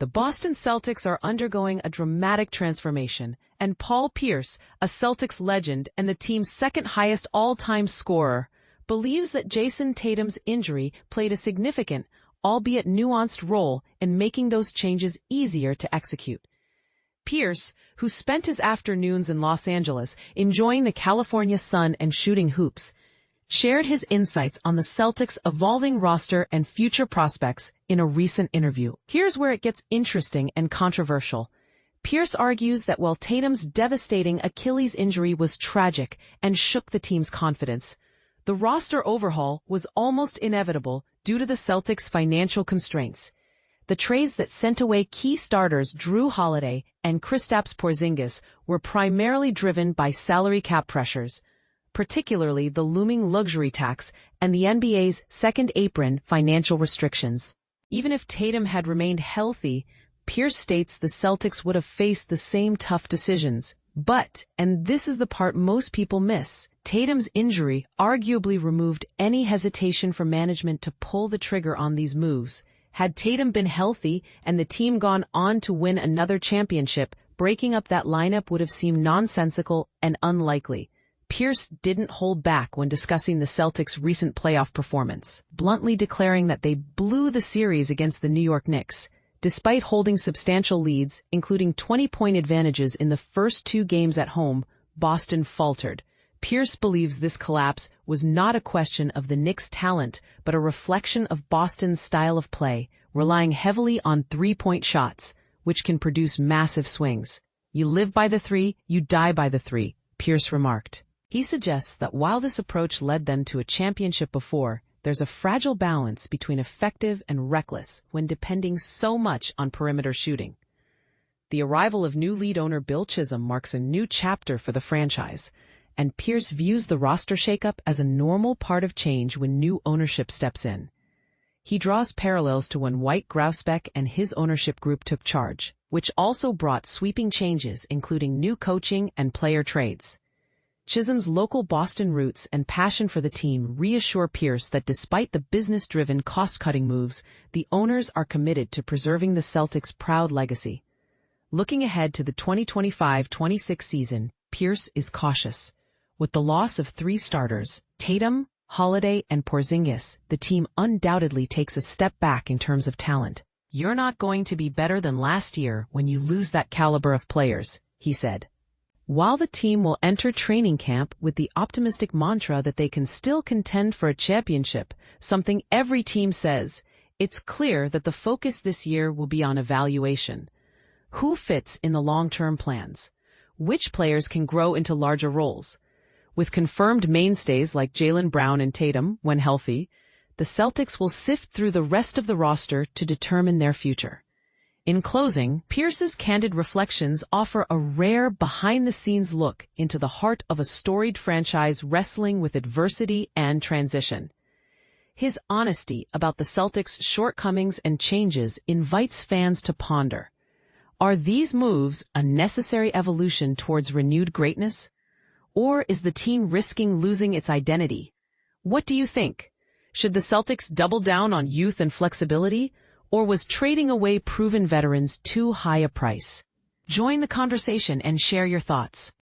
The Boston Celtics are undergoing a dramatic transformation, and Paul Pierce, a Celtics legend and the team's second-highest all-time scorer, believes that Jayson Tatum's injury played a significant, albeit nuanced role in making those changes easier to execute. Pierce, who spent his afternoons in Los Angeles enjoying the California sun and shooting hoops, shared his insights on the Celtics' evolving roster and future prospects in a recent interview. Here's where it gets interesting and controversial. Pierce argues that while Tatum's devastating Achilles injury was tragic and shook the team's confidence, the roster overhaul was almost inevitable due to the Celtics' financial constraints. The trades that sent away key starters Jrue Holiday and Kristaps Porzingis were primarily driven by salary cap pressures, particularly the looming luxury tax and the NBA's second apron financial restrictions. Even if Tatum had remained healthy, Pierce states the Celtics would have faced the same tough decisions. But, and this is the part most people miss, Tatum's injury arguably removed any hesitation for management to pull the trigger on these moves. Had Tatum been healthy and the team gone on to win another championship, breaking up that lineup would have seemed nonsensical and unlikely. Pierce didn't hold back when discussing the Celtics' recent playoff performance, bluntly declaring that they blew the series against the New York Knicks. Despite holding substantial leads, including 20-point advantages in the first 2 games at home, Boston faltered. Pierce believes this collapse was not a question of the Knicks' talent, but a reflection of Boston's style of play, relying heavily on 3-point shots, which can produce massive swings. "You live by the 3, you die by the 3, Pierce remarked. He suggests that while this approach led them to a championship before, there's a fragile balance between effective and reckless when depending so much on perimeter shooting. The arrival of new lead owner Bill Chisholm marks a new chapter for the franchise, and Pierce views the roster shakeup as a normal part of change when new ownership steps in. He draws parallels to when White Grousbeck and his ownership group took charge, which also brought sweeping changes including new coaching and player trades. Chisholm's local Boston roots and passion for the team reassure Pierce that despite the business-driven cost-cutting moves, the owners are committed to preserving the Celtics' proud legacy. Looking ahead to the 2025-26 season, Pierce is cautious. With the loss of 3 starters, Tatum, Holiday, and Porzingis, the team undoubtedly takes a step back in terms of talent. "You're not going to be better than last year when you lose that caliber of players," he said. While the team will enter training camp with the optimistic mantra that they can still contend for a championship, something every team says, it's clear that the focus this year will be on evaluation. Who fits in the long-term plans? Which players can grow into larger roles? With confirmed mainstays like Jaylen Brown and Tatum, when healthy, the Celtics will sift through the rest of the roster to determine their future. In closing, Pierce's candid reflections offer a rare behind-the-scenes look into the heart of a storied franchise wrestling with adversity and transition. His honesty about the Celtics' shortcomings and changes invites fans to ponder. Are these moves a necessary evolution towards renewed greatness? Or is the team risking losing its identity? What do you think? Should the Celtics double down on youth and flexibility? Or was trading away proven veterans too high a price? Join the conversation and share your thoughts.